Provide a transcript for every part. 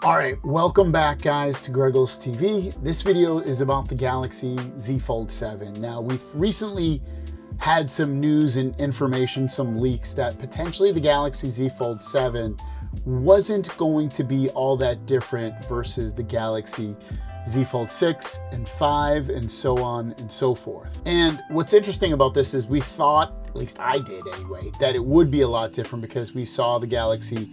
All right, welcome back guys to Greggles TV. This video is about the Galaxy Z Fold 7. Now we've recently had some news and information, some leaks that potentially the Galaxy Z Fold 7 wasn't going to be all that different versus the Galaxy Z Fold 6 and 5 and so on and so forth. And what's interesting about this is we thought, at least I did anyway, that it would be a lot different because we saw the Galaxy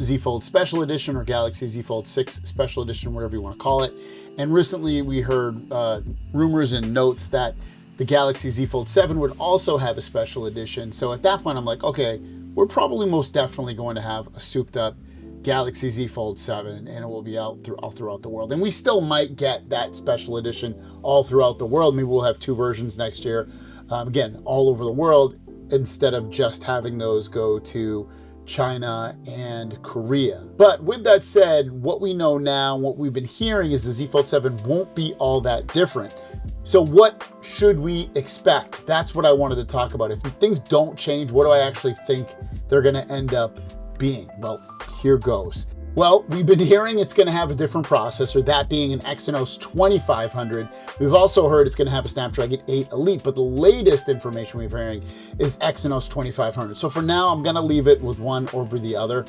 Z Fold Special Edition or Galaxy Z Fold 6 Special Edition, whatever you want to call it. And recently we heard rumors and notes that the Galaxy Z Fold 7 would also have a special edition. So at that point I'm like, okay, we're probably most definitely going to have a souped up Galaxy Z Fold 7 and it will be out all throughout the world. And we still might get that special edition all throughout the world. Maybe we'll have two versions next year. Again, all over the world, instead of just having those go to China and Korea. But with that said, what we know now, what we've been hearing is the Z Fold 7 won't be all that different. So what should we expect? That's what I wanted to talk about. If things don't change, what do I actually think they're going to end up being? Well, here goes. Well, we've been hearing it's going to have a different processor, that being an Exynos 2500. We've also heard it's going to have a Snapdragon 8 Elite, but the latest information we've hearing is Exynos 2500. So for now, I'm going to leave it with one over the other.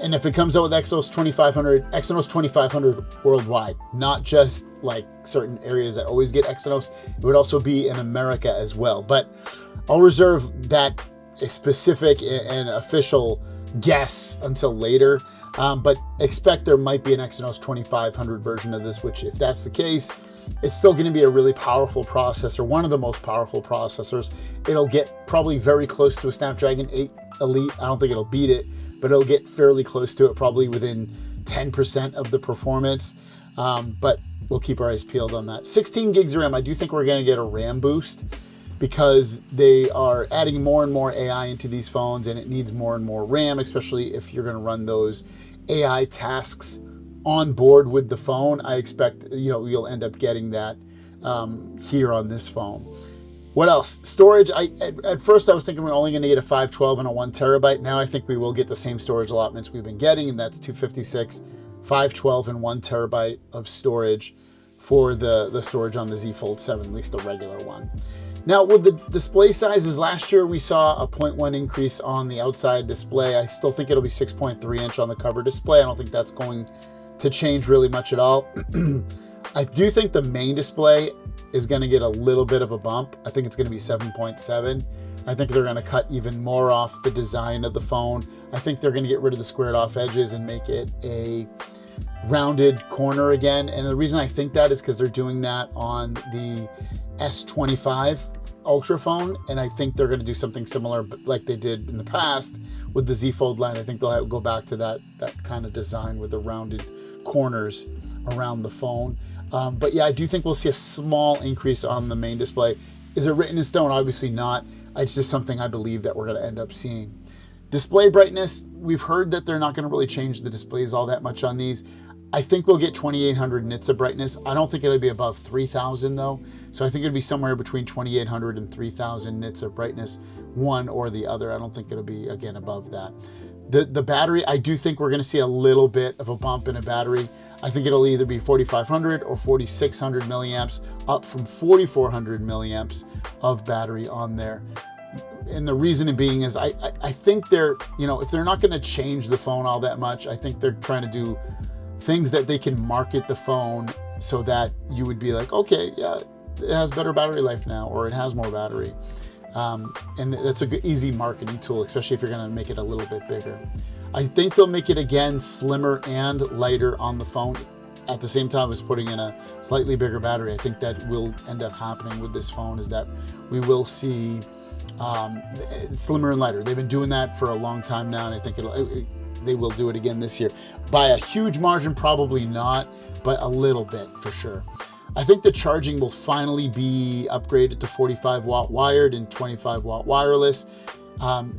And if it comes out with Exynos 2500 worldwide, not just like certain areas that always get Exynos, it would also be in America as well. But I'll reserve that specific and official guess until later. But expect there might be an Exynos 2500 version of this, which if that's the case, it's still going to be a really powerful processor, one of the most powerful processors. It'll get probably very close to a Snapdragon 8 Elite. I don't think it'll beat it, but it'll get fairly close to it, probably within 10% of the performance. But we'll keep our eyes peeled on that. 16 gigs of RAM. I do think we're going to get a RAM boost because they are adding more and more AI into these phones and it needs more and more RAM, especially if you're going to run those AI tasks on board with the phone. I expect, you'll end up getting that here on this phone. What else? Storage. At first I was thinking we're only going to get a 512 and a 1 terabyte. Now I think we will get the same storage allotments we've been getting, and that's 256, 512, and 1 terabyte of storage for the storage on the Z Fold 7, at least the regular one. Now with the display sizes, last year we saw a 0.1 increase on the outside display. I still think it'll be 6.3 inch on the cover display. I don't think that's going to change really much at all. I do think the main display is going to get a little bit of a bump. I think it's going to be 7.7. I think they're going to cut even more off the design of the phone. I think they're going to get rid of the squared off edges and make it a rounded corner again. And the reason I think that is because they're doing that on the S25 Ultra phone, and I think they're going to do something similar like they did in the past with the Z Fold line. I think they'll go back to that kind of design with the rounded corners around the phone. But yeah, I do think we'll see a small increase on the main display. Is it written in stone? Obviously not. It's just something I believe that we're going to end up seeing. Display brightness, we've heard that they're not going to really change the displays all that much on these. I think we'll get 2800 nits of brightness. I don't think it'll be above 3000 though. So I think it'll be somewhere between 2800 and 3000 nits of brightness, one or the other. I don't think it'll be, again, above that. The battery, I do think we're going to see a little bit of a bump in a battery. I think it'll either be 4500 or 4600 milliamps, up from 4400 milliamps of battery on there. And the reason being is I think they're, if they're not going to change the phone all that much, I think they're trying to do things that they can market the phone so that you would be like, okay, yeah, it has better battery life now, or it has more battery. And that's a good, easy marketing tool, especially if you're going to make it a little bit bigger. I think they'll make it, again, slimmer and lighter on the phone at the same time as putting in a slightly bigger battery. I think that will end up happening with this phone, is that we will see slimmer and lighter. They've been doing that for a long time now, and I think they will do it again this year. By a huge margin, probably not, but a little bit for sure. I think the charging will finally be upgraded to 45 watt wired and 25 watt wireless.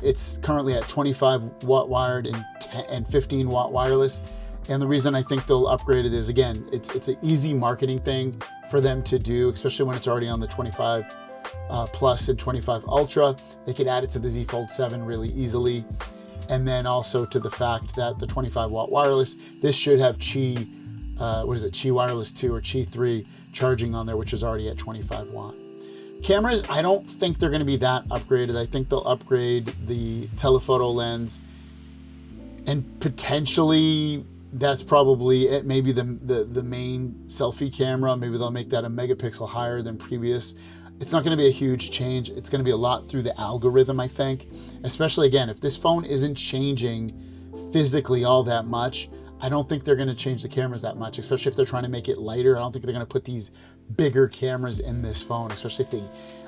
It's currently at 25 watt wired and 15 watt wireless. And the reason I think they'll upgrade it is, again, it's an easy marketing thing for them to do, especially when it's already on the 25 Plus and 25 Ultra. They could add it to the Z Fold 7 really easily. and then also to the fact that the 25-watt wireless, this should have Qi, Qi Wireless 2 or Qi 3 charging on there, which is already at 25 watt. Cameras, I don't think they're going to be that upgraded. I think they'll upgrade the telephoto lens, and potentially that's probably it. Maybe the main selfie camera, maybe they'll make that a megapixel higher than previous. It's not going to be a huge change. It's going to be a lot through the algorithm, I think. Especially, again, if this phone isn't changing physically all that much, I don't think they're going to change the cameras that much, especially if they're trying to make it lighter. I don't think they're going to put these bigger cameras in this phone, especially if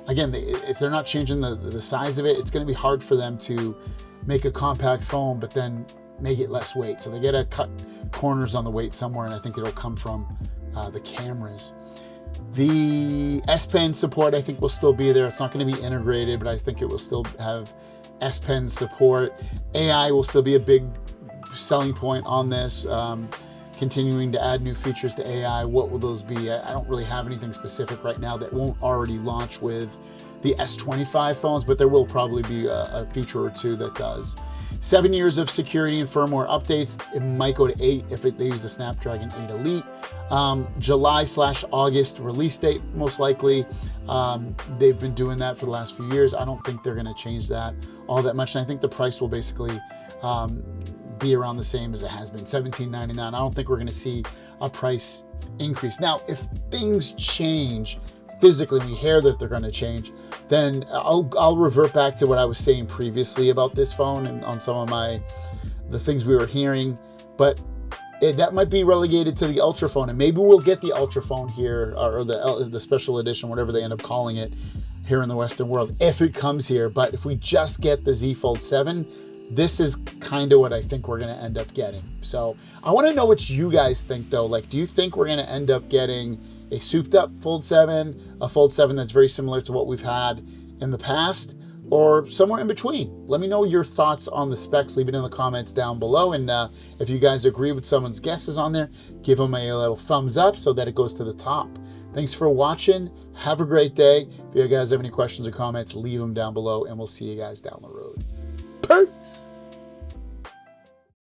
if they're not changing the size of it, it's going to be hard for them to make a compact phone, but then make it less weight. So they got to cut corners on the weight somewhere, and I think it'll come from the cameras. The S Pen support, I think, will still be there. It's not going to be integrated, but I think it will still have S Pen support. AI will still be a big selling point on this. Continuing to add new features to AI. What will those be? I don't really have anything specific right now that won't already launch with the S25 phones, but there will probably be a feature or two that does. 7 years of security and firmware updates. It might go to 8 if they use the Snapdragon 8 Elite. July/August release date, most likely. They've been doing that for the last few years. I don't think they're going to change that all that much. And I think the price will basically be around the same as it has been, $17.99. I don't think we're going to see a price increase. Now, if things change physically, we hear that they're going to change, then I'll revert back to what I was saying previously about this phone and on some of the things we were hearing. But that might be relegated to the Ultra phone, and maybe we'll get the Ultra phone here, or the special edition, whatever they end up calling it, here in the Western world, if it comes here. But if we just get the Z Fold 7, this is kind of what I think we're going to end up getting. So I want to know what you guys think, though. Like, do you think we're going to end up getting a souped up Fold 7, a Fold 7 that's very similar to what we've had in the past, or somewhere in between? Let me know your thoughts on the specs. Leave it in the comments down below. And if you guys agree with someone's guesses on there, give them a little thumbs up so that it goes to the top. Thanks for watching. Have a great day. If you guys have any questions or comments, leave them down below, and we'll see you guys down the road. Peace.